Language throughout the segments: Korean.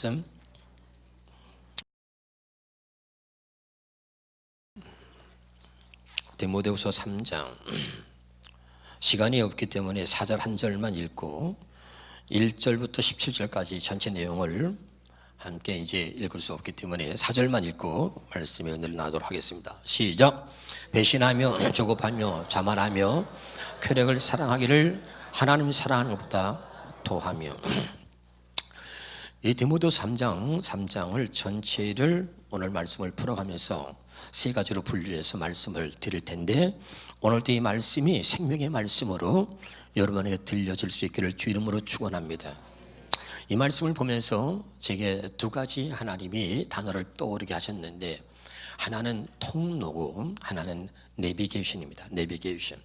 말씀 디모데후서 3장. 시간이 없기 때문에 4절 한 절만 읽고 1절부터 17절까지 전체 내용을 함께 이제 읽을 수 없기 때문에 4절만 읽고 말씀의 은혜를 나누도록 하겠습니다. 시작. 배신하며 조급하며 자만하며 쾌락을 사랑하기를 하나님 사랑하는 것보다 더하며. 이 디모데후서 3장을 전체를 오늘 말씀을 풀어가면서 세 가지로 분류해서 말씀을 드릴 텐데, 오늘도 이 말씀이 생명의 말씀으로 여러분에게 들려질 수 있기를 주 이름으로 축원합니다. 이 말씀을 보면서 제게 두 가지 하나님이 단어를 떠오르게 하셨는데, 하나는 통로고 하나는 내비게이션입니다. 내비게이션.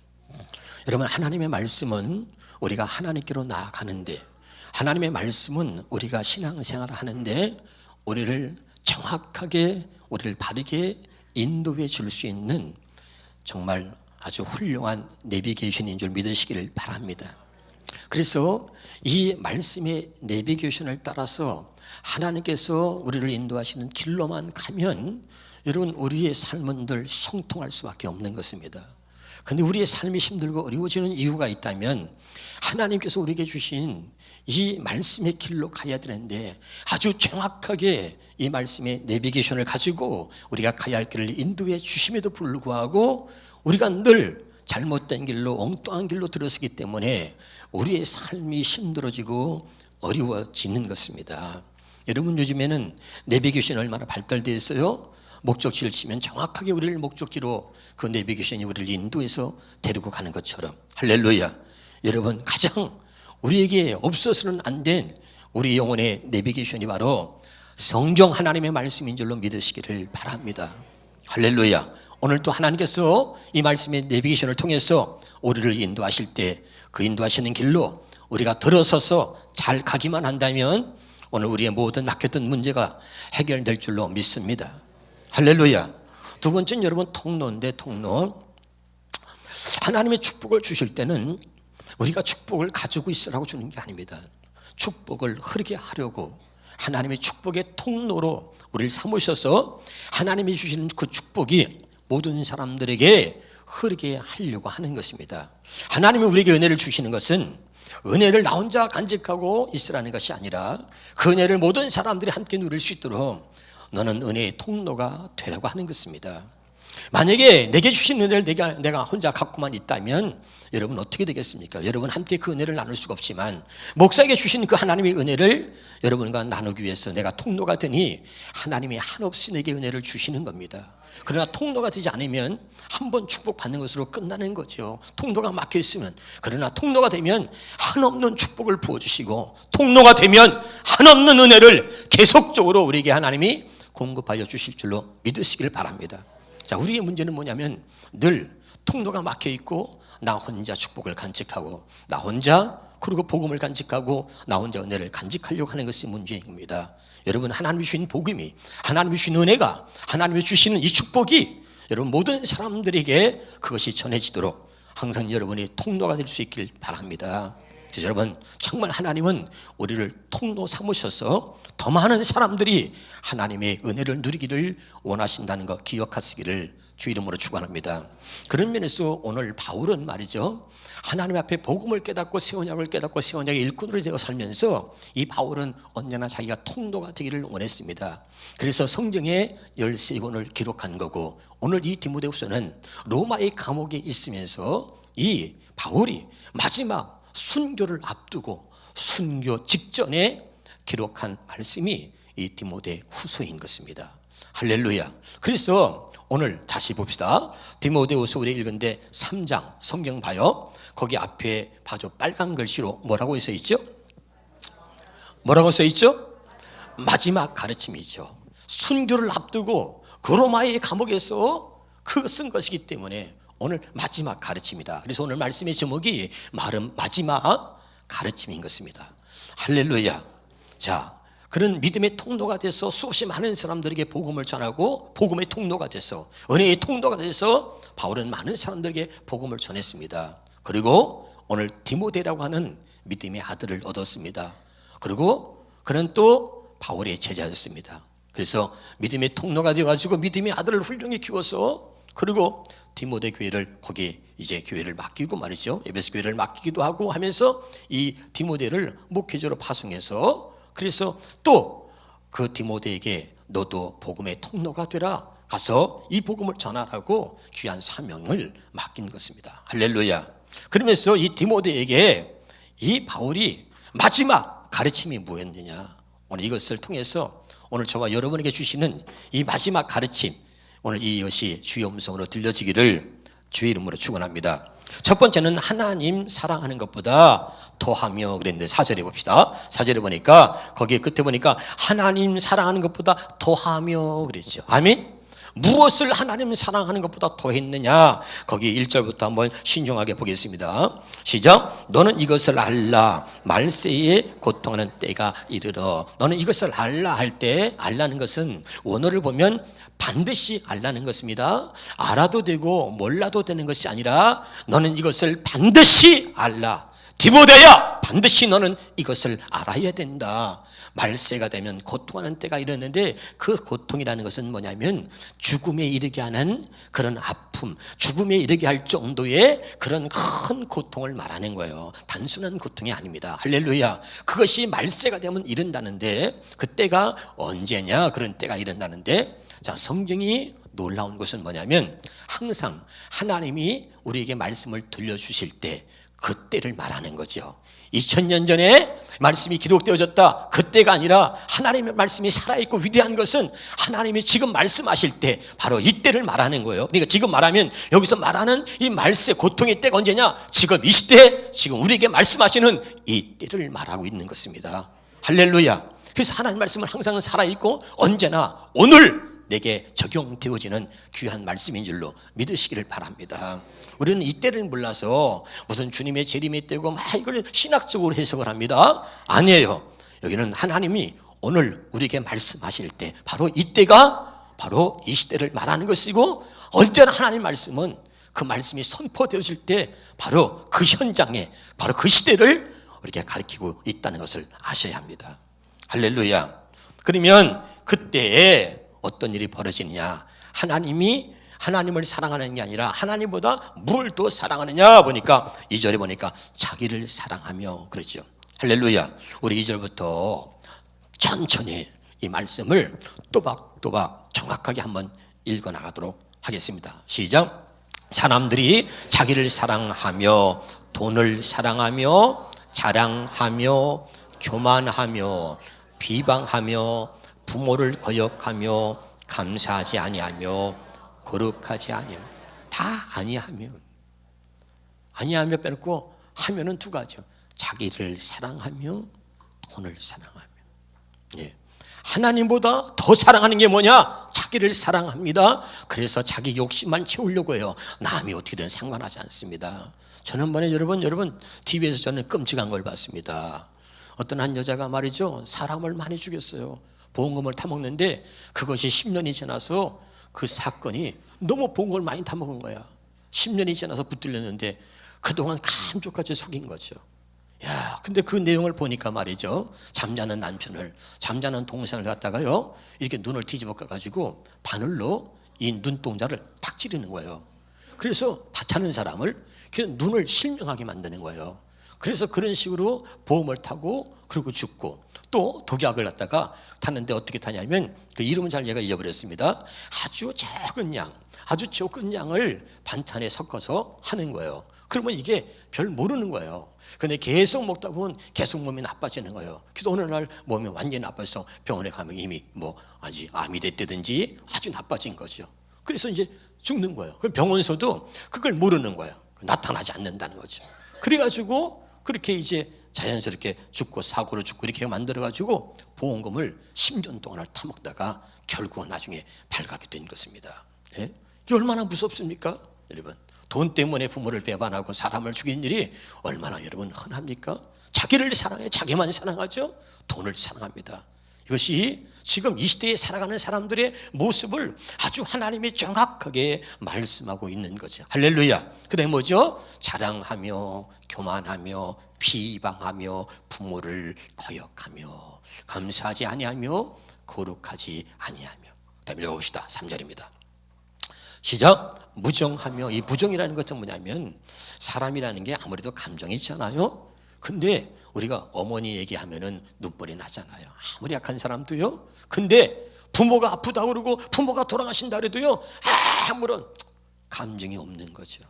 여러분, 하나님의 말씀은 우리가 하나님께로 나아가는데, 하나님의 말씀은 우리가 신앙생활을 하는데 우리를 정확하게, 우리를 바르게 인도해 줄 수 있는 정말 아주 훌륭한 내비게이션인 줄 믿으시기를 바랍니다. 그래서 이 말씀의 내비게이션을 따라서 하나님께서 우리를 인도하시는 길로만 가면 여러분, 우리의 삶은 늘 형통할 수밖에 없는 것입니다. 그런데 우리의 삶이 힘들고 어려워지는 이유가 있다면 하나님께서 우리에게 주신 이 말씀의 길로 가야 되는데, 아주 정확하게 이 말씀의 내비게이션을 가지고 우리가 가야 할 길을 인도해 주심에도 불구하고 우리가 늘 잘못된 길로, 엉뚱한 길로 들어서기 때문에 우리의 삶이 힘들어지고 어려워지는 것입니다. 여러분, 요즘에는 내비게이션이 얼마나 발달되어 있어요? 목적지를 치면 정확하게 우리를 목적지로 그 내비게이션이 우리를 인도해서 데리고 가는 것처럼. 할렐루야. 여러분, 가장 우리에게 없어서는 안 된 우리 영혼의 내비게이션이 바로 성경 하나님의 말씀인 줄로 믿으시기를 바랍니다. 할렐루야. 오늘도 하나님께서 이 말씀의 내비게이션을 통해서 우리를 인도하실 때 그 인도하시는 길로 우리가 들어서서 잘 가기만 한다면 오늘 우리의 모든 막혔던 문제가 해결될 줄로 믿습니다. 할렐루야. 두 번째는 여러분, 통로인데, 통로. 하나님의 축복을 주실 때는 우리가 축복을 가지고 있으라고 주는 게 아닙니다. 축복을 흐르게 하려고 하나님의 축복의 통로로 우리를 삼으셔서 하나님이 주시는 그 축복이 모든 사람들에게 흐르게 하려고 하는 것입니다. 하나님이 우리에게 은혜를 주시는 것은 은혜를 나 혼자 간직하고 있으라는 것이 아니라 그 은혜를 모든 사람들이 함께 누릴 수 있도록 너는 은혜의 통로가 되라고 하는 것입니다. 만약에 내게 주신 은혜를 내가 혼자 갖고만 있다면 여러분 어떻게 되겠습니까? 여러분 함께 그 은혜를 나눌 수가 없지만, 목사에게 주신 그 하나님의 은혜를 여러분과 나누기 위해서 내가 통로가 되니 하나님이 한없이 내게 은혜를 주시는 겁니다. 그러나 통로가 되지 않으면 한 번 축복받는 것으로 끝나는 거죠. 통로가 막혀 있으면. 그러나 통로가 되면 한없는 축복을 부어주시고, 통로가 되면 한없는 은혜를 계속적으로 우리에게 하나님이 공급하여 주실 줄로 믿으시길 바랍니다. 자, 우리의 문제는 뭐냐면 늘 통로가 막혀 있고 나 혼자 축복을 간직하고 나 혼자 그리고 복음을 간직하고 나 혼자 은혜를 간직하려고 하는 것이 문제인 겁니다. 여러분, 하나님이 주신 복음이, 하나님이 주신 은혜가, 하나님이 주시는 이 축복이 여러분 모든 사람들에게 그것이 전해지도록 항상 여러분이 통로가 될 수 있길 바랍니다. 그래서 여러분, 정말 하나님은 우리를 통로 삼으셔서 더 많은 사람들이 하나님의 은혜를 누리기를 원하신다는 거 기억하시기를 주 이름으로 축원합니다. 그런 면에서 오늘 바울은 말이죠, 하나님 앞에 복음을 깨닫고 새 언약을 깨닫고 새 언약의 일꾼으로 되어 살면서 이 바울은 언제나 자기가 통로가 되기를 원했습니다. 그래서 성경의 13권을 기록한 거고, 오늘 이 디모데후서는 로마의 감옥에 있으면서 이 바울이 마지막 순교를 앞두고 순교 직전에 기록한 말씀이 이 디모데후서인 것입니다. 할렐루야. 그래서 오늘 다시 봅시다. 디모데후서 우리 읽은데 3장 성경 봐요. 거기 앞에 봐줘. 빨간 글씨로 뭐라고 써 있죠? 뭐라고 써 있죠? 마지막 가르침이죠. 순교를 앞두고 그 로마의 감옥에서 그 쓴 것이기 때문에 오늘 마지막 가르침이다. 그래서 오늘 말씀의 제목이 마지막 가르침인 것입니다. 할렐루야. 자, 그런 믿음의 통로가 돼서 수없이 많은 사람들에게 복음을 전하고 복음의 통로가 돼서, 은혜의 통로가 돼서 바울은 많은 사람들에게 복음을 전했습니다. 그리고 오늘 디모데라고 하는 믿음의 아들을 얻었습니다. 그리고 그는 또 바울의 제자였습니다. 그래서 믿음의 통로가 되어가지고 믿음의 아들을 훌륭히 키워서, 그리고 디모데 교회를, 거기 이제 교회를 맡기고 말이죠, 에베소 교회를 맡기기도 하고 하면서 이 디모데를 목회자로 파송해서, 그래서 또 그 디모데에게 너도 복음의 통로가 되라, 가서 이 복음을 전하라고 귀한 사명을 맡긴 것입니다. 할렐루야. 그러면서 이 디모데에게 이 바울이 마지막 가르침이 뭐였느냐, 오늘 이것을 통해서 오늘 저와 여러분에게 주시는 이 마지막 가르침, 오늘 이것이 주의 음성으로 들려지기를 주의 이름으로 축원합니다. 첫 번째는 하나님 사랑하는 것보다 더하며 그랬는데, 4절에 봅시다. 4절에 보니까 거기에 끝에 보니까 하나님 사랑하는 것보다 더하며 그랬죠. 아멘. 무엇을 하나님 사랑하는 것보다 더했느냐, 거기 1절부터 한번 신중하게 보겠습니다. 시작. 너는 이것을 알라, 말세에 고통하는 때가 이르러. 너는 이것을 알라 할 때, 알라는 것은 원어를 보면 반드시 알라는 것입니다. 알아도 되고 몰라도 되는 것이 아니라 너는 이것을 반드시 알라. 디모데야, 반드시 너는 이것을 알아야 된다. 말세가 되면 고통하는 때가 이르는데, 그 고통이라는 것은 뭐냐면 죽음에 이르게 하는 그런 아픔, 죽음에 이르게 할 정도의 그런 큰 고통을 말하는 거예요. 단순한 고통이 아닙니다. 할렐루야. 그것이 말세가 되면 이른다는데, 그 때가 언제냐, 그런 때가 이른다는데, 자, 성경이 놀라운 것은 뭐냐면 항상 하나님이 우리에게 말씀을 들려주실 때 그때를 말하는 거죠. 2000년 전에 말씀이 기록되어졌다, 그때가 아니라 하나님의 말씀이 살아있고 위대한 것은 하나님이 지금 말씀하실 때 바로 이때를 말하는 거예요. 그러니까 지금 말하면 여기서 말하는 이 말세 고통의 때가 언제냐, 지금 이 시대, 지금 우리에게 말씀하시는 이 때를 말하고 있는 것입니다. 할렐루야. 그래서 하나님 말씀은 항상 살아있고 언제나 오늘 내게 적용되어지는 귀한 말씀인 줄로 믿으시기를 바랍니다. 우리는 이때를 몰라서 무슨 주님의 재림의 때고 막 이걸 신학적으로 해석을 합니다. 아니에요. 여기는 하나님이 오늘 우리에게 말씀하실 때 바로 이때가 바로 이 시대를 말하는 것이고, 언제나 하나님 말씀은 그 말씀이 선포되어질 때 바로 그 현장에, 바로 그 시대를 우리에게 가르치고 있다는 것을 아셔야 합니다. 할렐루야. 그러면 그때에 어떤 일이 벌어지느냐, 하나님을 사랑하는 게 아니라 하나님보다 뭘 더 사랑하느냐 보니까 2절에 보니까 자기를 사랑하며 그러죠. 할렐루야. 우리 2절부터 천천히 이 말씀을 또박또박 정확하게 한번 읽어나가도록 하겠습니다. 시작. 사람들이 자기를 사랑하며 돈을 사랑하며 자랑하며 교만하며 비방하며 부모를 거역하며 감사하지 아니하며 거룩하지 아니하며, 다 아니하며 빼놓고 하면은 두 가지요. 자기를 사랑하며 돈을 사랑하며. 예. 하나님보다 더 사랑하는 게 뭐냐? 자기를 사랑합니다. 그래서 자기 욕심만 채우려고 해요. 남이 어떻게든 상관하지 않습니다. 지난번에 여러분 TV에서 저는 끔찍한 걸 봤습니다. 어떤 한 여자가 말이죠, 사람을 많이 죽였어요. 보험금을 타먹는데 그것이 10년이 지나서 그 사건이 너무 보험금을 많이 타먹은 거야. 10년이 지나서 붙들렸는데 그동안 감쪽같이 속인 거죠. 야, 근데 그 내용을 보니까 말이죠, 잠자는 남편을, 잠자는 동생을 갖다가요 이렇게 눈을 뒤집어 가지고 바늘로 이 눈동자를 탁 찌르는 거예요. 그래서 자는 사람을 눈을 실명하게 만드는 거예요. 그래서 그런 식으로 보험을 타고 그리고 죽고, 또 독약을 갖다가 타는데 어떻게 타냐면 그 이름은 잘 제가 잊어버렸습니다. 아주 적은 양을 반찬에 섞어서 하는 거예요. 그러면 이게 별 모르는 거예요. 근데 계속 먹다 보면 계속 몸이 나빠지는 거예요. 그래서 어느 날 몸이 완전히 나빠져서 병원에 가면 이미 아직 암이 됐다든지 아주 나빠진 거죠. 그래서 이제 죽는 거예요. 그럼 병원에서도 그걸 모르는 거예요. 나타나지 않는다는 거죠. 그래가지고 그렇게 이제 자연스럽게 죽고 사고로 죽고 이렇게 만들어가지고 보험금을 10년 동안을 타먹다가 결국은 나중에 발각이 된 것입니다. 예? 이게 얼마나 무섭습니까? 여러분, 돈 때문에 부모를 배반하고 사람을 죽인 일이 얼마나 여러분 흔합니까? 자기를 사랑해, 자기만 사랑하죠. 돈을 사랑합니다. 이것이 지금 이 시대에 살아가는 사람들의 모습을 아주 하나님이 정확하게 말씀하고 있는 거죠. 할렐루야. 그 다음에 뭐죠? 자랑하며 교만하며 비방하며 부모를 거역하며 감사하지 아니하며 거룩하지 아니하며. 다음 읽어봅시다. 3절입니다. 시작. 무정하며. 이 무정이라는 것은 뭐냐면 사람이라는 게 아무래도 감정이 있잖아요. 근데 우리가 어머니 얘기하면은 눈물이 나잖아요. 아무리 약한 사람도요. 근데 부모가 아프다 그러고 부모가 돌아가신다 그래도요, 아무런 감정이 없는 거죠.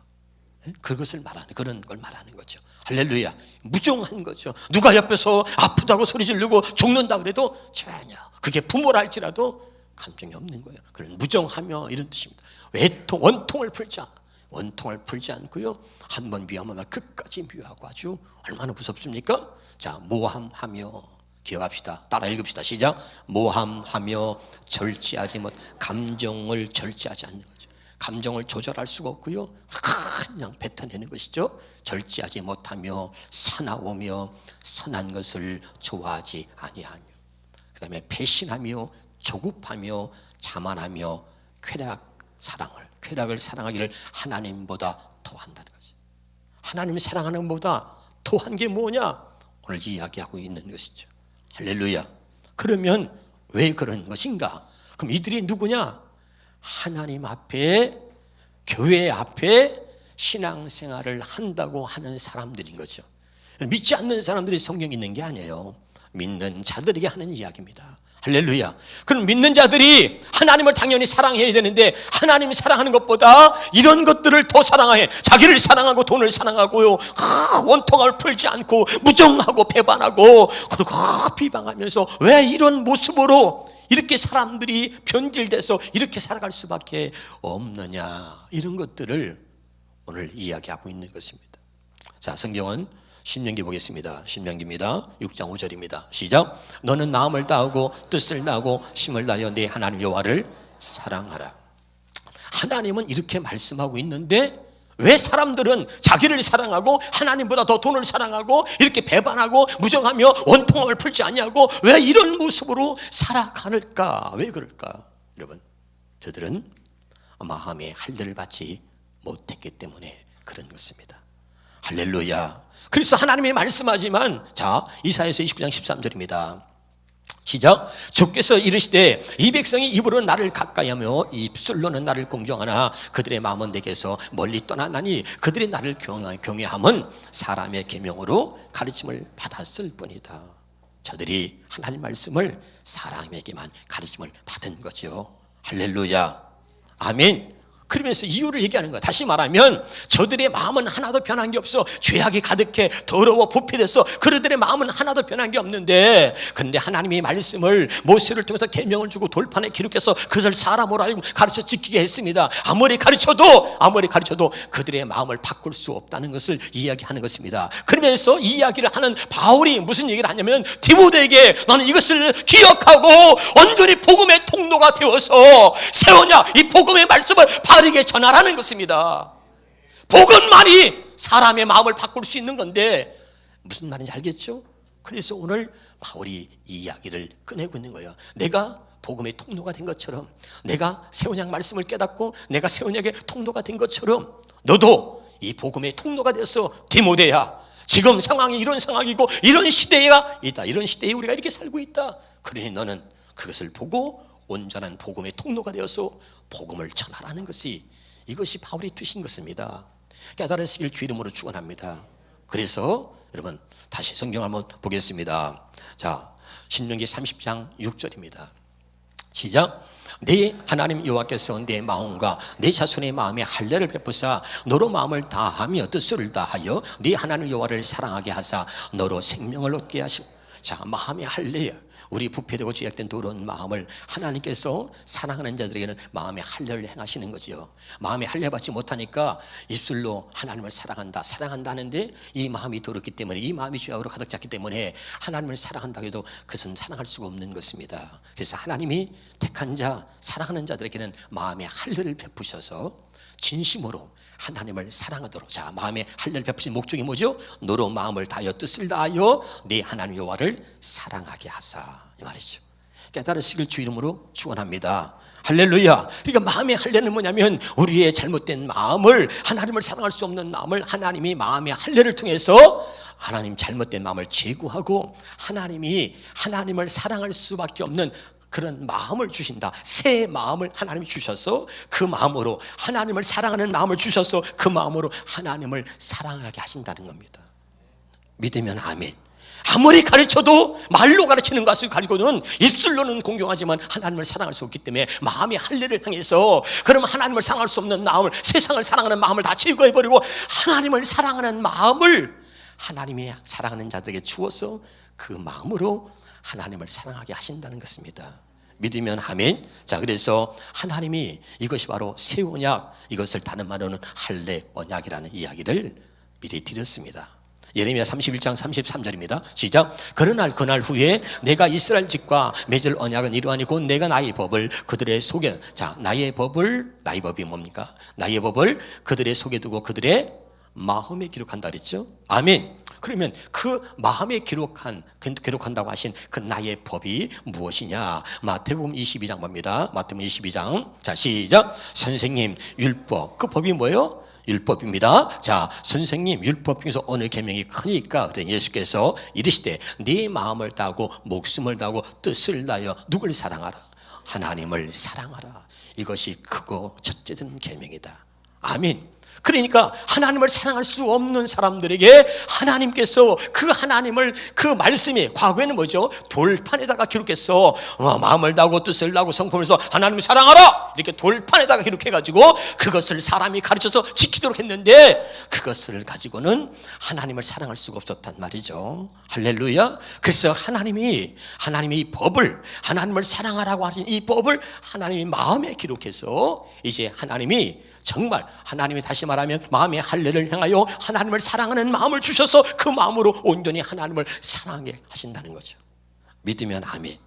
그것을 말하는, 그런 걸 말하는 거죠. 할렐루야. 무정한 거죠. 누가 옆에서 아프다고 소리 지르고 죽는다 그래도 전혀, 그게 부모라 할지라도 감정이 없는 거예요. 그런 무정하며 이런 뜻입니다. 원통을 풀지 않고요, 한 번 미워하면 끝까지 미워하고 아주 얼마나 무섭습니까? 자, 모함하며. 기억합시다. 따라 읽읍시다. 시작. 모함하며 절제하지 못, 감정을 절제하지 않는 거죠. 감정을 조절할 수가 없고요, 그냥 뱉어내는 것이죠. 절제하지 못하며 사나우며 선한 것을 좋아하지 아니하며. 그 다음에 배신하며 조급하며 자만하며 쾌락을 사랑하기를 하나님보다 더한다는 거죠. 하나님을 사랑하는 것보다 더한 게 뭐냐? 오늘 이야기하고 있는 것이죠. 할렐루야. 그러면 왜 그런 것인가? 그럼 이들이 누구냐? 하나님 앞에, 교회 앞에 신앙생활을 한다고 하는 사람들인 거죠. 믿지 않는 사람들이 성경에 있는 게 아니에요. 믿는 자들에게 하는 이야기입니다. 할렐루야. 그럼 믿는 자들이 하나님을 당연히 사랑해야 되는데 하나님이 사랑하는 것보다 이런 것들을 더 사랑해. 자기를 사랑하고 돈을 사랑하고요, 원통을 풀지 않고 무정하고 배반하고 그리고 비방하면서 왜 이런 모습으로 이렇게 사람들이 변질돼서 이렇게 살아갈 수밖에 없느냐, 이런 것들을 오늘 이야기하고 있는 것입니다. 자, 성경은 신명기 보겠습니다. 신명기입니다. 6장 5절입니다. 시작. 너는 마음을 다하고 뜻을 다하고 힘을 다하여 네 하나님 여호와를 사랑하라. 하나님은 이렇게 말씀하고 있는데 왜 사람들은 자기를 사랑하고 하나님보다 더 돈을 사랑하고 이렇게 배반하고 무정하며 원통함을 풀지 아니하고 왜 이런 모습으로 살아가는가? 왜 그럴까? 여러분, 저들은 마음의 할례를 받지 못했기 때문에 그런 것입니다. 할렐루야. 그래서 하나님이 말씀하지만, 자, 이사야서 29장 13절입니다. 시작. 주께서 이르시되 이 백성이 입으로 나를 가까이하며 입술로는 나를 공경하나 그들의 마음은 내게서 멀리 떠나나니 그들이 나를 경외함은 사람의 계명으로 가르침을 받았을 뿐이다. 저들이 하나님 말씀을 사람에게만 가르침을 받은 거죠. 할렐루야. 아멘. 그러면서 이유를 얘기하는 거야. 다시 말하면 저들의 마음은 하나도 변한 게 없어. 죄악이 가득해 더러워 부패돼서 그들의 마음은 하나도 변한 게 없는데, 그런데 하나님이 말씀을 모세를 통해서 계명을 주고 돌판에 기록해서 그것을 사람으로 알고 가르쳐 지키게 했습니다. 아무리 가르쳐도 그들의 마음을 바꿀 수 없다는 것을 이야기하는 것입니다. 그러면서 이 이야기를 하는 바울이 무슨 얘기를 하냐면, 디모데에게 너는 이것을 기억하고 온전히 복음의 통로가 되어서 세우냐, 이 복음의 말씀을 바르게 전하라는 것입니다. 복음만이 사람의 마음을 바꿀 수 있는 건데 무슨 말인지 알겠죠? 그래서 오늘 바울이 이 이야기를 꺼내고 있는 거예요. 내가 복음의 통로가 된 것처럼, 내가 새 언약 말씀을 깨닫고 내가 새 언약의 통로가 된 것처럼 너도 이 복음의 통로가 되어서 디모데야, 지금 상황이 이런 상황이고 이런 시대가 있다. 이런 시대에 우리가 이렇게 살고 있다. 그러니 너는 그것을 보고 온전한 복음의 통로가 되어서 복음을 전하라는 것이, 이것이 바울의 뜻인 것입니다. 깨달으시길 주 이름으로 축원합니다. 그래서 여러분 다시 성경 한번 보겠습니다. 자, 신명기 30장 6절입니다. 시작. 네 하나님 여호와께서 내 마음과 내 자손의 마음에 할례를 베푸사 너로 마음을 다하며 뜻을 다하여 네 하나님 여호와를 사랑하게 하사 너로 생명을 얻게 하시고. 자, 마음의 할례야. 우리 부패되고 죄악된 더러운 마음을 하나님께서 사랑하는 자들에게는 마음의 할례를 행하시는 거죠. 마음의 할례 받지 못하니까 입술로 하나님을 사랑한다 하는데 이 마음이 더럽기 때문에, 이 마음이 죄악으로 가득 찼기 때문에 하나님을 사랑한다고 해도 그것은 사랑할 수가 없는 것입니다. 그래서 하나님이 택한 자, 사랑하는 자들에게는 마음의 할례를 베푸셔서 진심으로 하나님을 사랑하도록. 자, 마음의 할례를 베푸신 목적이 뭐죠? 너로 마음을 다하여 뜻을 다하여 네 하나님 여호와를 사랑하게 하사, 이 말이죠. 깨달으시길 주 이름으로 축원합니다. 할렐루야. 그러니까 마음의 할례는 뭐냐면 우리의 잘못된 마음을, 하나님을 사랑할 수 없는 마음을 하나님이 마음의 할례를 통해서 하나님 잘못된 마음을 제거하고 하나님이 하나님을 사랑할 수밖에 없는 그런 마음을 주신다. 새 마음을 하나님이 주셔서 그 마음으로 하나님을 사랑하는 마음을 주셔서 그 마음으로 하나님을 사랑하게 하신다는 겁니다. 믿으면 아멘. 아무리 가르쳐도 말로 가르치는 것을 가지고는 입술로는 공경하지만 하나님을 사랑할 수 없기 때문에 마음의 할례를 향해서 그럼 하나님을 사랑할 수 없는 마음을, 세상을 사랑하는 마음을 다 제거해버리고 하나님을 사랑하는 마음을 하나님이 사랑하는 자들에게 주어서 그 마음으로 하나님을 사랑하게 하신다는 것입니다. 믿으면 아멘. 자, 그래서 하나님이 이것이 바로 새 언약, 이것을 다른 말로는 할례 언약이라는 이야기를 미리 드렸습니다. 예레미야 31장 33절입니다. 시작. 그러날 그날 후에 내가 이스라엘 집과 맺을 언약은 이러하니 곧 내가 나의 법을 그들의 속에, 자, 나의 법이 뭡니까? 나의 법을 그들의 속에 두고 그들의 마음에 기록한다 그랬죠. 아멘. 그러면 그 마음에 기록한다고 하신 그 나의 법이 무엇이냐? 마태복음 22장 봅니다. 마태복음 22장. 자, 시작. 선생님, 율법. 그 법이 뭐예요? 율법입니다. 자, 선생님, 율법 중에서 어느 계명이 크니까? 그랬더니 예수께서 이르시되 네 마음을 다하고 목숨을 다하고 뜻을 다하여 누굴 사랑하라? 하나님을 사랑하라. 이것이 크고 첫째된 계명이다. 아멘. 그러니까 하나님을 사랑할 수 없는 사람들에게 하나님께서 그 하나님을, 그 말씀이 과거에는 뭐죠? 돌판에다가 기록해서 마음을 다하고 뜻을 다하고 성품에서 하나님을 사랑하라 이렇게 돌판에다가 기록해가지고 그것을 사람이 가르쳐서 지키도록 했는데 그것을 가지고는 하나님을 사랑할 수가 없었단 말이죠. 할렐루야. 그래서 하나님이 이 법을, 하나님을 사랑하라고 하신 이 법을 하나님이 마음에 기록해서 이제 하나님이 정말 하나님이 다시 말하면 마음의 할례를 향하여 하나님을 사랑하는 마음을 주셔서 그 마음으로 온전히 하나님을 사랑하게 하신다는 거죠. 믿으면 아멘.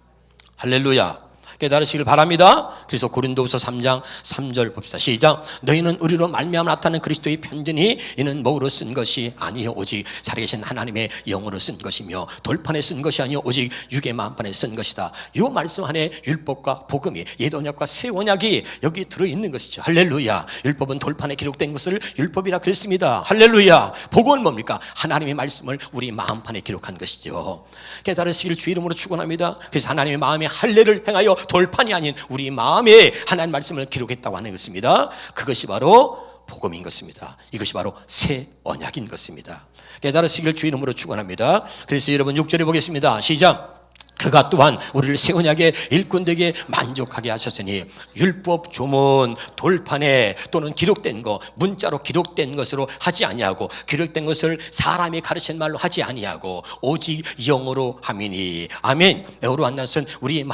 할렐루야. 깨달으시길 바랍니다. 그래서 고린도후서 3장 3절 봅시다. 시작. 너희는 우리로 말미암아 나타나는 그리스도의 편지니 이는 목으로 쓴 것이 아니요 오직 살아계신 하나님의 영으로 쓴 것이며 돌판에 쓴 것이 아니요 오직 육의 마음판에 쓴 것이다. 이 말씀 안에 율법과 복음이, 옛 언약과 새 언약이 여기 들어있는 것이죠. 할렐루야. 율법은 돌판에 기록된 것을 율법이라 그랬습니다. 할렐루야. 복음은 뭡니까? 하나님의 말씀을 우리 마음판에 기록한 것이죠. 깨달으시길 주 이름으로 축원합니다. 그래서 하나님의 마음의 할례를 행하여 돌판이 아닌 우리 마음에 하나님 말씀을 기록했다고 하는 것입니다. 그것이 바로 복음인 것입니다. 이것이 바로 새 언약인 것입니다. 깨달으시길 주 이름으로 축원합니다. 그래서 여러분 6절에 보겠습니다. 시작. 그가 또한 우리를 새 언약의 일꾼되게 만족하게 하셨으니 율법 조문 돌판에 또는 기록된 것, 문자로 기록된 것으로 하지 아니하고 기록된 것을 사람이 가르친 말로 하지 아니하고 오직 영으로 함이니. 아멘. 영으로 한다는 것은 우리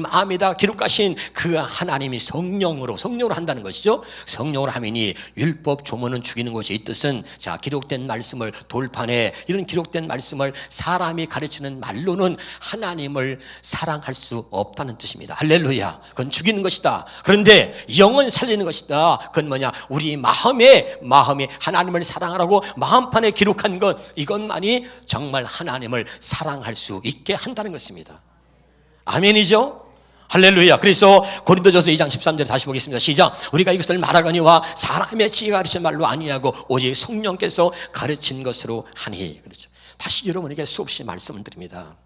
마음에다 기록하신 그 하나님이 성령으로 한다는 것이죠. 성령으로 함이니 율법 조문은 죽이는 것이, 이 뜻은 자, 기록된 말씀을 돌판에, 이런 기록된 말씀을 사람이 가르치는 말로는 하나님을 사랑할 수 없다는 뜻입니다. 할렐루야. 그건 죽이는 것이다. 그런데 영은 살리는 것이다. 그건 뭐냐? 우리 마음에 하나님을 사랑하라고 마음판에 기록한 것, 이것만이 정말 하나님을 사랑할 수 있게 한다는 것입니다. 아멘이죠? 할렐루야. 그래서 고린도전서 2장 13절에 다시 보겠습니다. 시작. 우리가 이것을 말하거니와 사람의 지혜가 가르친 말로 아니하고 오직 성령께서 가르친 것으로 하니. 그렇죠. 다시 여러분에게 수없이 말씀을 드립니다.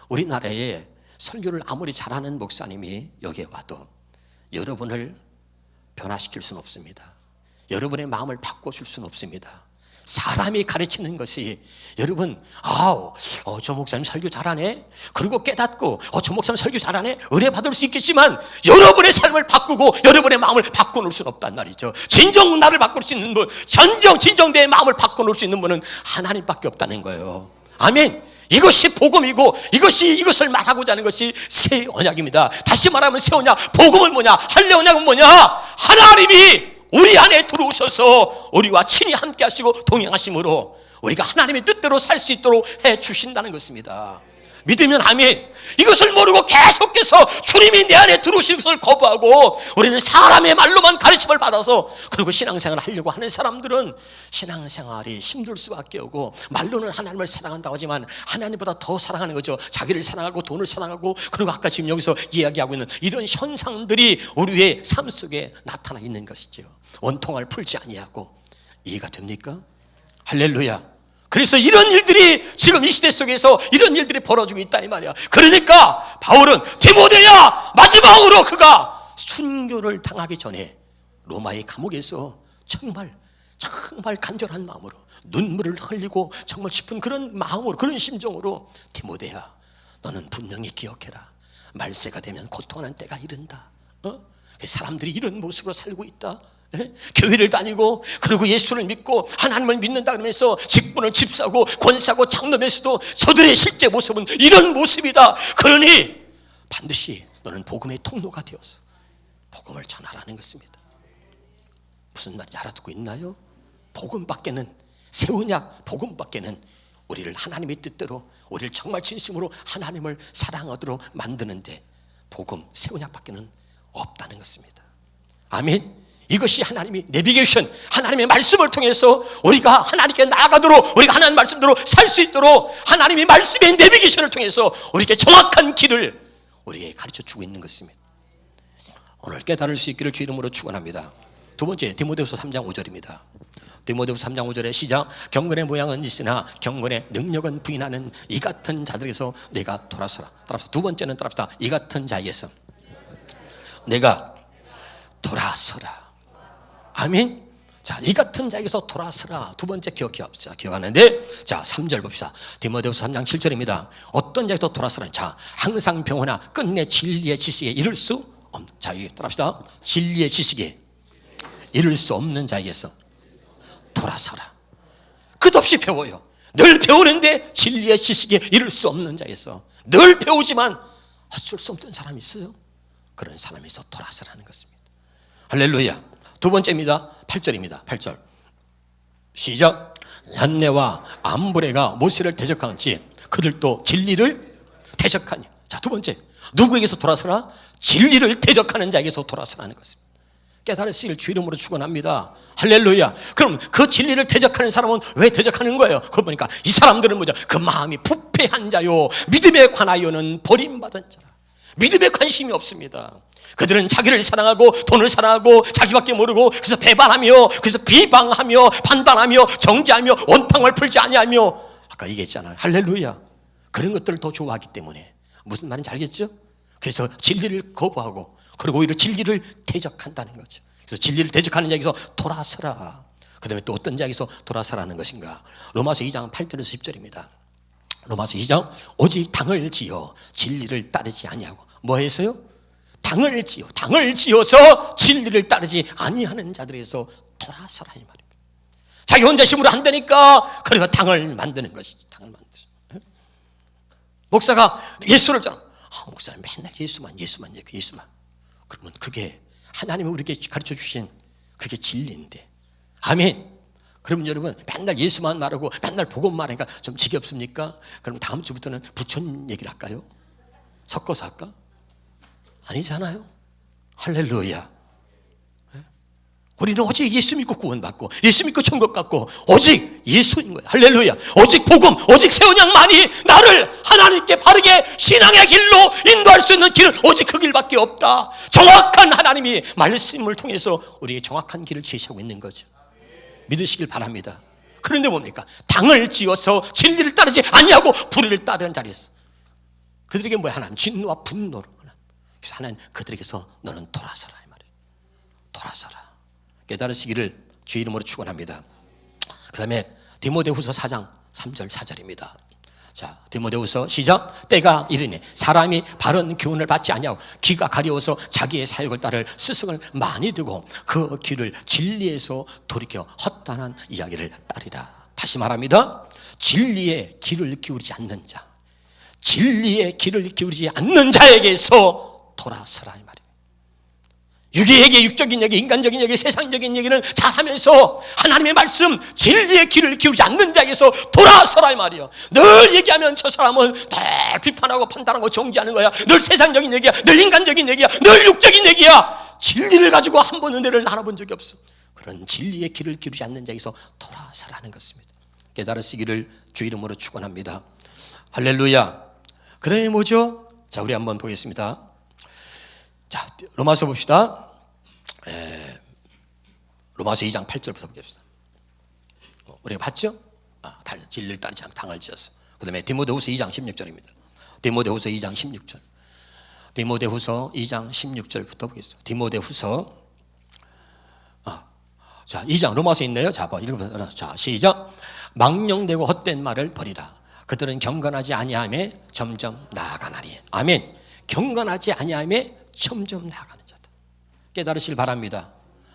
우리나라에 설교를 아무리 잘하는 목사님이 여기에 와도 여러분을 변화시킬 수는 없습니다. 여러분의 마음을 바꿔줄 수는 없습니다. 사람이 가르치는 것이, 여러분, 저 목사님 설교 잘하네, 그리고 깨닫고 저 목사님 설교 잘하네, 은혜 받을 수 있겠지만 여러분의 삶을 바꾸고 여러분의 마음을 바꿔놓을 수는 없단 말이죠. 진정 나를 바꿀 수 있는 분, 진정 내 마음을 바꿔놓을 수 있는 분은 하나님밖에 없다는 거예요. 아멘. 이것이 복음이고 이것을 말하고자 하는 것이 새 언약입니다. 다시 말하면 새 언약, 복음은 뭐냐? 할례 언약은 뭐냐? 하나님이 우리 안에 들어오셔서 우리와 친히 함께 하시고 동행하심으로 우리가 하나님의 뜻대로 살 수 있도록 해 주신다는 것입니다. 믿으면 아멘. 이것을 모르고 계속해서 주님이 내 안에 들어오시는 것을 거부하고 우리는 사람의 말로만 가르침을 받아서 그리고 신앙생활을 하려고 하는 사람들은 신앙생활이 힘들 수밖에 없고, 말로는 하나님을 사랑한다고 하지만 하나님보다 더 사랑하는 거죠. 자기를 사랑하고 돈을 사랑하고, 그리고 아까 지금 여기서 이야기하고 있는 이런 현상들이 우리의 삶 속에 나타나 있는 것이죠. 원통을 풀지 아니하고. 이해가 됩니까? 할렐루야. 그래서 이런 일들이 지금 이 시대 속에서 이런 일들이 벌어지고 있다 이 말이야. 그러니까 바울은 디모데야, 마지막으로 그가 순교를 당하기 전에 로마의 감옥에서 정말 간절한 마음으로 눈물을 흘리고 정말 싶은 그런 마음으로, 그런 심정으로, 디모데야, 너는 분명히 기억해라. 말세가 되면 고통하는 때가 이른다. 사람들이 이런 모습으로 살고 있다. 교회를 다니고 그리고 예수를 믿고 하나님을 믿는다 그러면서 직분을 집사고 권사고 장로면서도 저들의 실제 모습은 이런 모습이다. 그러니 반드시 너는 복음의 통로가 되어서 복음을 전하라는 것입니다. 무슨 말인지 알아듣고 있나요? 복음밖에는, 새 언약 복음밖에는 우리를 하나님의 뜻대로, 우리를 정말 진심으로 하나님을 사랑하도록 만드는데 복음, 새 언약밖에는 없다는 것입니다. 아멘. 이것이 하나님이 내비게이션, 하나님의 말씀을 통해서 우리가 하나님께 나아가도록, 우리가 하나님 말씀대로 살 수 있도록 하나님의 말씀의 내비게이션을 통해서 우리에게 정확한 길을 우리에게 가르쳐주고 있는 것입니다. 오늘 깨달을 수 있기를 주 이름으로 축원합니다. 두 번째, 디모데후서 3장 5절입니다. 디모데후서 3장 5절에 시작. 경건의 모양은 있으나 경건의 능력은 부인하는 이 같은 자들에게서 내가 돌아서라. 따라서 두 번째는 따라합시다. 이 같은 자에게서 내가 돌아서라. 아멘. 자, 이 같은 자에게서 돌아서라. 두 번째 기억하는데, 자, 3절 봅시다. 디모데후서 3장 7절입니다. 어떤 자에게서 돌아서라. 자, 항상 병하나 끝내 진리의 지식에 이를 수 없는 자, 여기 따라합시다. 진리의 지식에 이를 수 없는 자에게서 돌아서라. 끝없이 배워요. 늘 배우는데 진리의 지식에 이를 수 없는 자에서, 늘 배우지만 어쩔 수 없는 사람이 있어요. 그런 사람에서 돌아서라는 것입니다. 할렐루야. 두 번째입니다. 8절입니다. 8절 시작. 얀네와 암브레가 모세를 대적하는지 그들도 진리를 대적하니. 자, 두 번째, 누구에게서 돌아서라? 진리를 대적하는 자에게서 돌아서라는 것입니다. 깨달을 수 있기를 주 이름으로 축원합니다. 할렐루야. 그럼 그 진리를 대적하는 사람은 왜 대적하는 거예요? 그걸 보니까 이 사람들은 뭐죠? 그 마음이 부패한 자요, 믿음에 관하여는 버림받은 자라. 믿음에 관심이 없습니다. 그들은 자기를 사랑하고 돈을 사랑하고 자기밖에 모르고, 그래서 배반하며, 그래서 비방하며 판단하며 정죄하며 원탕을 풀지 아니하며, 아까 얘기했잖아요. 할렐루야. 그런 것들을 더 좋아하기 때문에 무슨 말인지 알겠죠? 그래서 진리를 거부하고 그리고 오히려 진리를 대적한다는 거죠. 그래서 진리를 대적하는 자에게서 돌아서라. 그 다음에 또 어떤 자에게서 돌아서라는 것인가? 로마서 2장 8절에서 10절입니다. 로마서 2장 오직 당을 지어 진리를 따르지 아니하고 뭐 해서요? 당을 지어서 진리를 따르지 아니하는 자들에서 돌아서라 이 말입니다. 자기 혼자 힘으로 한다니까 그래서 당을 만드는 것이죠. 당을 만드죠. 목사가 예수를 잖아. 목사는 맨날 예수만. 그러면 그게 하나님이 우리에게 가르쳐 주신 그게 진리인데. 아멘. 그럼 여러분 맨날 예수만 말하고 맨날 복음만 하니까 좀 지겹습니까? 그럼 다음 주부터는 부처님 얘기를 할까요? 섞어서 할까? 아니잖아요. 할렐루야. 우리는 오직 예수 믿고 구원받고 예수 믿고 천국 갖고 오직 예수인 거예요. 할렐루야. 오직 복음, 오직 새 언약만이 나를 하나님께 바르게 신앙의 길로 인도할 수 있는 길은 오직 그 길밖에 없다. 정확한 하나님이 말씀을 통해서 우리에게 정확한 길을 제시하고 있는 거죠. 믿으시길 바랍니다. 그런데 뭡니까? 당을 지어서 진리를 따르지 아니하고 불의를 따르는 자리에서 그들에게 뭐야? 하나님 진노와 분노를. 그래서 하나님 그들에게서 너는 돌아서라 이 말이에요. 돌아서라. 깨달으시기를 주 이름으로 축원합니다. 그 다음에 디모데후서 4장 3절 4절입니다. 자, 디모데후서 시작. 때가 이르니 사람이 바른 교훈을 받지 아니하고 귀가 가려워서 자기의 사욕을 따를 스승을 많이 두고 그 귀를 진리에서 돌이켜 헛단한 이야기를 따르라. 다시 말합니다. 진리의 귀를 기울이지 않는 자, 진리의 귀를 기울이지 않는 자에게서 돌아서라 이 말이에요. 육의 얘기, 육적인 얘기, 인간적인 얘기, 세상적인 얘기는 잘하면서 하나님의 말씀, 진리의 귀를 기울이지 않는 자에게서 돌아서라 이 말이에요. 늘 얘기하면 저 사람은 다 비판하고 판단하고 정지하는 거야. 늘 세상적인 얘기야, 늘 인간적인 얘기야, 늘 육적인 얘기야. 진리를 가지고 한 번 은혜를 나눠본 적이 없어. 그런 진리의 귀를 기울이지 않는 자에게서 돌아서라는 것입니다. 깨달으시기를 주 이름으로 축원합니다. 할렐루야. 그 다음에 뭐죠? 자, 우리 한번 보겠습니다. 자, 로마서 봅시다. 로마서 2장 8절부터 보겠습니다. 우리가 봤죠? 진리를 따르지 않고 당을 지었어. 그 다음에 디모데후서 2장 16절입니다. 디모데후서 2장 16절. 디모데후서 2장 16절부터 보겠습니다. 디모데후서 자, 2장 로마서 있네요. 자, 읽어보세요. 자, 시작. 망령되고 헛된 말을 버리라. 그들은 경건하지 아니함에 점점 나아가나니. 아멘. 경건하지 아니함에 점점 나아가는 자다. 깨달으시길 바랍니다.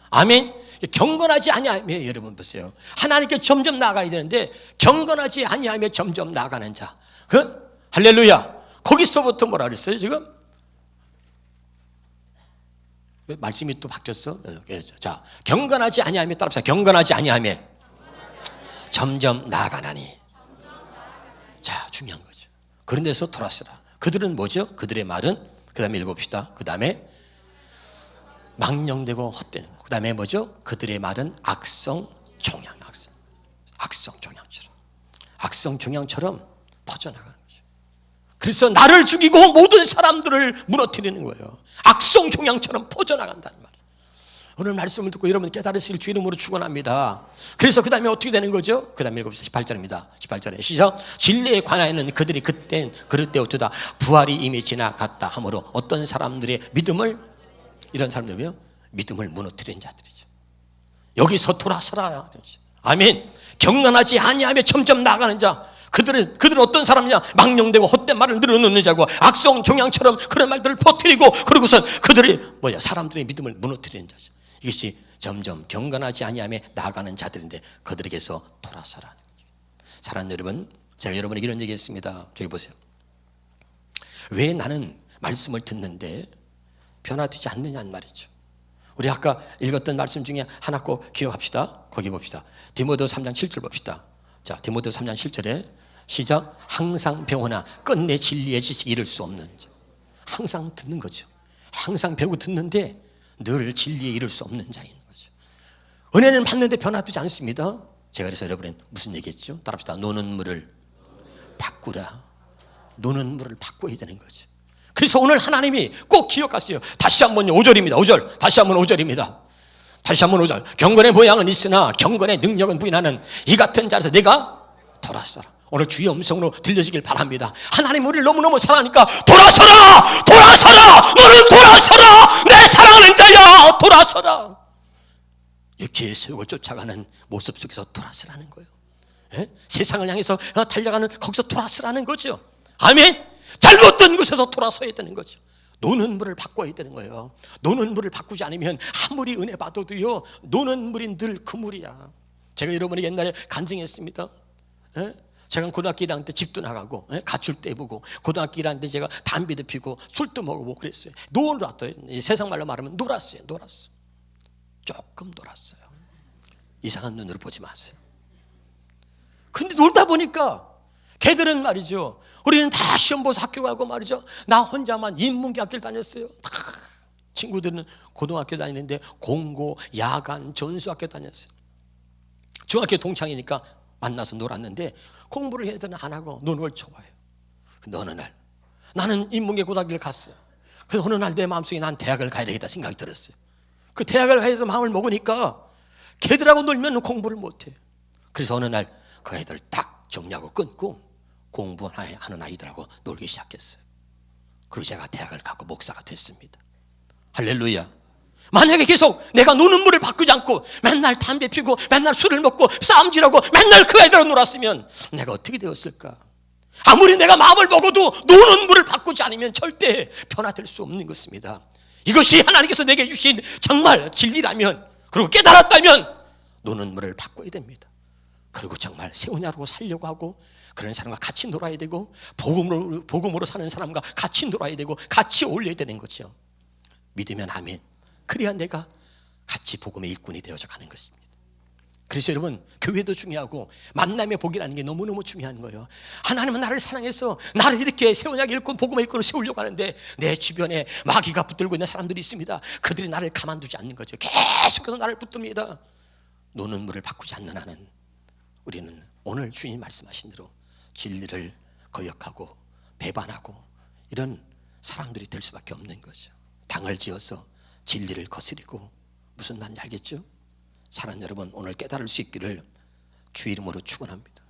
아멘. 경건하지 아니함에, 여러분 보세요. 하나님께 점점 나아가야 되는데 경건하지 아니함에 점점 나아가는 자. 할렐루야. 거기서부터 뭐라 그랬어요 지금? 왜 말씀이 또 바뀌었어? 자, 경건하지 아니함에, 따라서 경건하지 아니함에 점점 나아가나니. 자, 중요한 거죠. 그런 데서 돌아서라. 그들은 뭐죠? 그들의 말은, 그 다음에 읽어봅시다. 그 다음에 망령되고 헛된, 그 다음에 뭐죠? 그들의 말은 악성 종양, 악성 종양처럼, 악성 종양처럼 퍼져나가는 거죠. 그래서 나를 죽이고 모든 사람들을 무너뜨리는 거예요. 악성 종양처럼 퍼져나간다는 말이에요. 오늘 말씀을 듣고 여러분 깨달으실 주 이름으로 축원합니다. 그래서 그 다음에 어떻게 되는 거죠? 그 다음에 읽어봅시다. 18절입니다. 18절에 시작. 진리에 관하여는 그들이 그때부터 부활이 이미 지나갔다 하므로 어떤 사람들의 믿음을, 이런 사람들이요, 믿음을 무너뜨린 자들이죠. 여기서 돌아서라. 아멘. 경건하지 아니하며 점점 나아가는 자. 그들은 어떤 사람이냐? 망령되고 헛된 말을 늘어놓는 자고 악성 종양처럼 그런 말들을 퍼뜨리고, 그러고선 그들이 사람들의 믿음을 무너뜨리는 자죠. 이것이 점점 경건하지 아니하며 나아가는 자들인데 그들에게서 돌아서라는 거죠. 사랑하는 여러분, 제가 여러분에게 이런 얘기했습니다. 저기 보세요. 왜 나는 말씀을 듣는데 변화되지 않느냐는 말이죠. 우리 아까 읽었던 말씀 중에 하나 꼭 기억합시다. 거기 봅시다. 디모데후서 3장 7절 봅시다. 자, 디모데후서 3장 7절에 시작. 항상 배우나 끝내 진리의 지식이 이를 수 없는 자. 항상 듣는 거죠. 항상 배우고 듣는데 늘 진리에 이를 수 없는 자인 거죠. 은혜는 받는데 변화되지 않습니다. 제가 그래서 여러분은 무슨 얘기했죠? 따라합시다. 노는 물을 바꾸라. 노는 물을 바꿔야 되는 거죠. 그래서 오늘 하나님이 꼭 기억하세요. 다시 한번 5절입니다. 5절. 다시 한번 5절입니다. 다시 한번 5절. 경건의 모양은 있으나 경건의 능력은 부인하는 이 같은 자에서 내가 돌아서라. 오늘 주의 음성으로 들려지길 바랍니다. 하나님 우리를 너무너무 사랑하니까 돌아서라! 돌아서라! 너는 돌아서라! 내 사랑하는 자야! 돌아서라! 육체의 소욕을 쫓아가는 모습 속에서 돌아서라는 거예요. 예? 세상을 향해서 달려가는 거기서 돌아서라는 거죠. 아멘. 잘못된 곳에서 돌아서야 되는 거죠. 노는 물을 바꿔야 되는 거예요. 노는 물을 바꾸지 않으면 아무리 은혜 받아도요, 노는 물이 늘 그 물이야. 제가 여러분에게 옛날에 간증했습니다. 예? 제가 고등학교 1학년 때 집도 나가고, 예? 가출도 해보고, 고등학교 1학년 때 제가 담배도 피고 술도 먹어보고 그랬어요. 놀았어요. 세상 말로 말하면 놀았어요. 조금 놀았어요. 이상한 눈으로 보지 마세요. 근데 놀다 보니까 걔들은 말이죠, 우리는 다 시험 보서 학교 가고 말이죠, 나 혼자만 인문계 학교를 다녔어요. 다 친구들은 고등학교 다니는데 공고, 야간, 전수학교 다녔어요. 중학교 동창이니까 만나서 놀았는데 공부를 해야 되나 안 하고 노는 걸 좋아해요. 근데 어느 날 나는 인문계 고등학교를 갔어요. 근데 어느 날 내 마음속에 난 대학을 가야 되겠다 생각이 들었어요. 그 대학을 가야 되는 마음을 먹으니까 걔들하고 놀면 공부를 못해. 그래서 어느 날 그 애들 딱 정리하고 끊고 공부하는 아이들하고 놀기 시작했어요. 그리고 제가 대학을 가고 목사가 됐습니다. 할렐루야. 만약에 계속 내가 노는 물을 바꾸지 않고 맨날 담배 피우고 맨날 술을 먹고 싸움질하고 맨날 그 애들하고 놀았으면 내가 어떻게 되었을까? 아무리 내가 마음을 먹어도 노는 물을 바꾸지 않으면 절대 변화될 수 없는 것입니다. 이것이 하나님께서 내게 주신 정말 진리라면, 그리고 깨달았다면 노는 물을 바꿔야 됩니다. 그리고 정말 세우냐로 살려고 하고 그런 사람과 같이 놀아야 되고 복음으로 사는 사람과 같이 놀아야 되고 같이 어울려야 되는 거죠. 믿으면 아멘. 그래야 내가 같이 복음의 일꾼이 되어져 가는 것입니다. 그래서 여러분, 교회도 중요하고 만남의 복이라는 게 너무너무 중요한 거예요. 하나님은 나를 사랑해서 나를 이렇게 세원약 일꾼, 복음의 일꾼을 세우려고 하는데 내 주변에 마귀가 붙들고 있는 사람들이 있습니다. 그들이 나를 가만두지 않는 거죠. 계속해서 나를 붙듭니다. 노는 물을 바꾸지 않는 한은 우리는 오늘 주님 말씀하신 대로 진리를 거역하고 배반하고 이런 사람들이 될 수밖에 없는 거죠. 당을 지어서 진리를 거스리고, 무슨 말인지 알겠죠? 사랑하는 여러분, 오늘 깨달을 수 있기를 주 이름으로 축원합니다.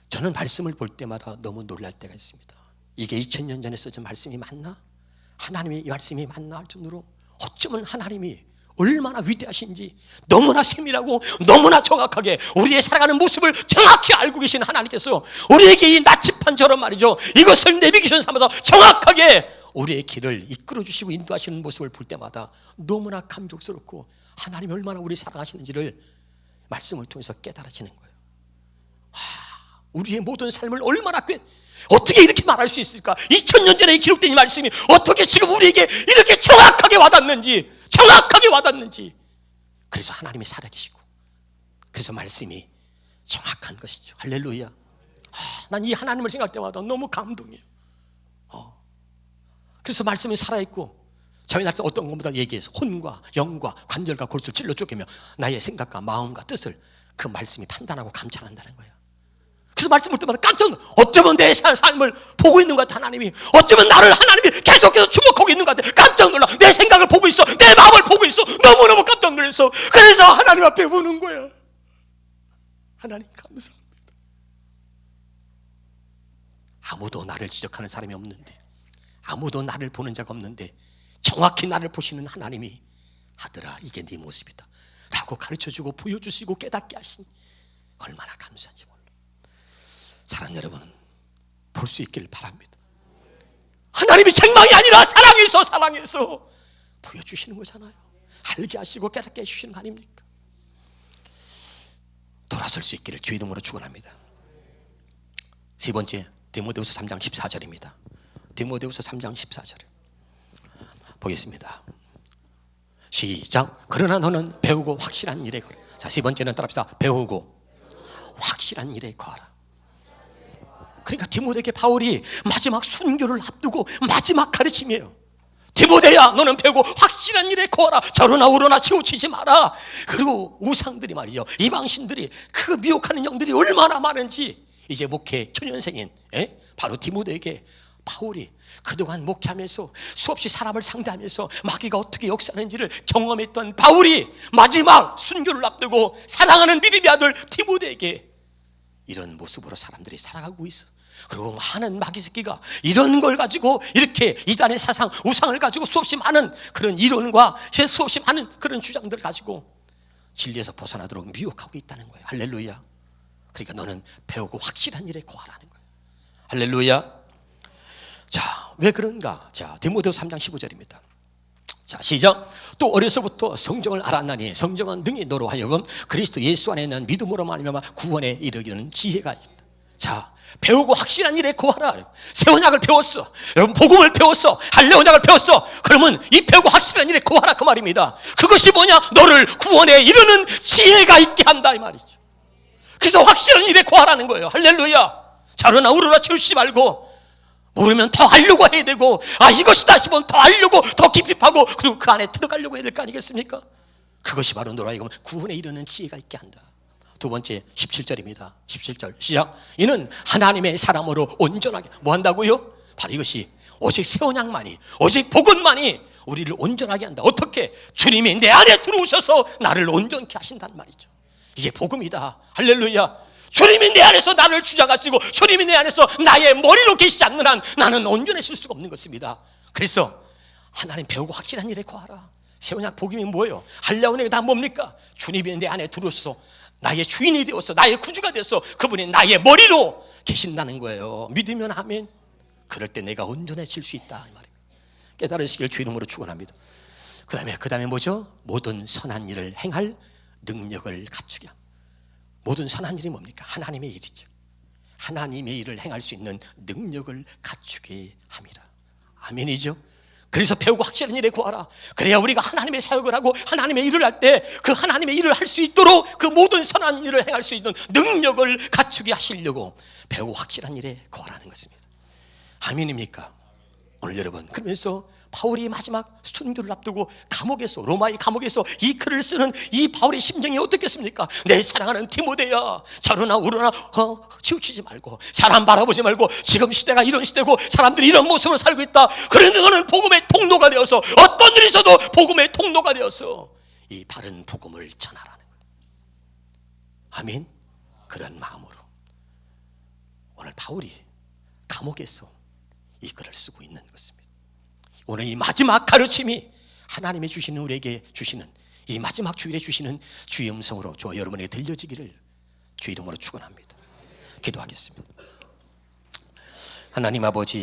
저는 말씀을 볼 때마다 너무 놀랄 때가 있습니다. 이게 2000년 전에 써진 말씀이 맞나? 하나님의 이 말씀이 맞나 할 정도로 어쩌면 하나님이 얼마나 위대하신지 너무나 세밀하고 너무나 정확하게 우리의 살아가는 모습을 정확히 알고 계신 하나님께서 우리에게 이 나침판처럼 말이죠, 이것을 내비게이션 삼아서 정확하게 우리의 길을 이끌어 주시고 인도하시는 모습을 볼 때마다 너무나 감격스럽고 하나님이 얼마나 우리 사랑하시는지를 말씀을 통해서 깨달아지는 거예요. 우리의 모든 삶을 얼마나 어떻게 이렇게 말할 수 있을까? 2000년 전에 기록된 이 말씀이 어떻게 지금 우리에게 이렇게 정확하게 와닿는지, 그래서 하나님이 살아계시고, 그래서 말씀이 정확한 것이죠. 할렐루야. 난 이 하나님을 생각할 때마다 너무 감동이에요. 그래서 말씀이 살아있고, 저희 나라에서 어떤 것보다 얘기해서 혼과 영과 관절과 골수를 찔러 쪼개며 나의 생각과 마음과 뜻을 그 말씀이 판단하고 감찰한다는 거예요. 그래서 말씀 볼 때마다 깜짝 놀라. 어쩌면 내 삶을 보고 있는 것 같아, 하나님이. 어쩌면 나를 하나님이 계속해서 주목하고 있는 것 같아. 깜짝 놀라. 내 생각을 보고 있어, 내 마음을 보고 있어. 너무너무 깜짝 놀라서 그래서 하나님 앞에 우는 거야. 하나님 감사합니다. 아무도 나를 지적하는 사람이 없는데, 아무도 나를 보는 자가 없는데 정확히 나를 보시는 하나님이 아들아 이게 네 모습이다 라고 가르쳐주고 보여주시고 깨닫게 하시니 얼마나 감사한지 몰라. 사랑하는 여러분, 볼 수 있기를 바랍니다. 하나님이 책망이 아니라 사랑해서 보여주시는 거잖아요. 알게 하시고 깨닫게 해주시는 거 아닙니까? 돌아설 수 있기를 주 이름으로 축원합니다. 세 번째, 디모데후서 3장 14절입니다. 디모데후서 3장 14절 보겠습니다. 시작. 그러나 너는 배우고 확실한 일에 거하라. 자, 세 번째는 따라합시다. 배우고 확실한 일에 거하라. 그러니까 디모데에게 바울이 마지막 순교를 앞두고 마지막 가르침이에요. 디모데야, 너는 배우고 확실한 일에 거하라. 저러나 우러나 치우치지 마라. 그리고 우상들이 말이죠, 이방신들이, 그 미혹하는 영들이 얼마나 많은지 이제 목회 초년생인 바로 디모데에게 바울이 그동안 목회하면서 수없이 사람을 상대하면서 마귀가 어떻게 역사하는지를 경험했던 바울이 마지막 순교를 앞두고 사랑하는 믿음의 아들 디모데에게 이런 모습으로 사람들이 살아가고 있어. 그리고 많은 마귀 새끼가 이런 걸 가지고 이렇게 이단의 사상, 우상을 가지고 수없이 많은 그런 이론과 수없이 많은 그런 주장들을 가지고 진리에서 벗어나도록 미혹하고 있다는 거예요. 할렐루야. 그러니까 너는 배우고 확실한 일에 거하라는 거예요. 할렐루야. 자, 왜 그런가? 자, 디모데후서 3장 15절입니다. 자, 시작. 또 어려서부터 성경을 알았나니 성경은 능히 너로 하여금 그리스도 예수 안에 있는 믿음으로 말미암아 구원에 이르기는 지혜가 있다. 자, 배우고 확실한 일에 거하라. 새 언약을 배웠어. 여러분, 복음을 배웠어. 할례 언약을 배웠어. 그러면 이 배우고 확실한 일에 거하라 그 말입니다. 그것이 뭐냐? 너를 구원에 이르는 지혜가 있게 한다 이 말이죠. 그래서 확실한 일에 거하라는 거예요. 할렐루야. 자르나 우르나 치우치지 말고, 모르면 더 알려고 해야 되고, 이것이다 싶으면 더 알려고, 더 깊이 파고, 그리고 그 안에 들어가려고 해야 될 거 아니겠습니까? 그것이 바로 너로 하여금 구원에 이르는 지혜가 있게 한다. 두 번째 17절입니다. 17절 시작. 이는 하나님의 사람으로 온전하게 뭐 한다고요? 바로 이것이 오직 새 언약만이, 오직 복음만이 우리를 온전하게 한다. 어떻게? 주님이 내 안에 들어오셔서 나를 온전케 하신다는 말이죠. 이게 복음이다. 할렐루야. 주님이 내 안에서 나를 주장하시고 주님이 내 안에서 나의 머리로 계시지 않는 한 나는 온전해질 수가 없는 것입니다. 그래서 하나님 배우고 확실한 일에 거하라. 새 언약 복음이 뭐예요? 할례 언약이 다 뭡니까? 주님이 내 안에 들어오셔서 나의 주인이 되어서 나의 구주가 되어서 그분이 나의 머리로 계신다는 거예요. 믿으면 아멘. 그럴 때 내가 온전해질 수 있다 이 말입니다. 깨달으시길 주 이름으로 축원합니다. 그 다음에 뭐죠? 모든 선한 일을 행할 능력을 갖추게 합니다. 모든 선한 일이 뭡니까? 하나님의 일이죠. 하나님의 일을 행할 수 있는 능력을 갖추게 함이라. 아멘이죠. 그래서 배우고 확실한 일에 구하라. 그래야 우리가 하나님의 사역을 하고 하나님의 일을 할 때 그 하나님의 일을 할 수 있도록 그 모든 선한 일을 행할 수 있는 능력을 갖추게 하시려고 배우고 확실한 일에 구하라는 것입니다. 아멘입니까? 오늘 여러분, 그러면서 바울이 마지막 순교를 앞두고 감옥에서, 로마의 감옥에서 이 글을 쓰는 이 바울의 심정이 어떻겠습니까? 내 사랑하는 디모데야, 저러나 우러나 치우치지 말고, 사람 바라보지 말고, 지금 시대가 이런 시대고 사람들이 이런 모습으로 살고 있다. 그런데 너는 복음의 통로가 되어서, 어떤 일이 있어도 복음의 통로가 되어서 이 바른 복음을 전하라는 거예요. 아멘. 그런 마음으로 오늘 바울이 감옥에서 이 글을 쓰고 있는 것입니다. 오늘 이 마지막 가르침이 하나님이 주시는, 우리에게 주시는 이 마지막 주일에 주시는 주의 음성으로 저와 여러분에게 들려지기를 주의 이름으로 축원합니다. 기도하겠습니다. 하나님 아버지,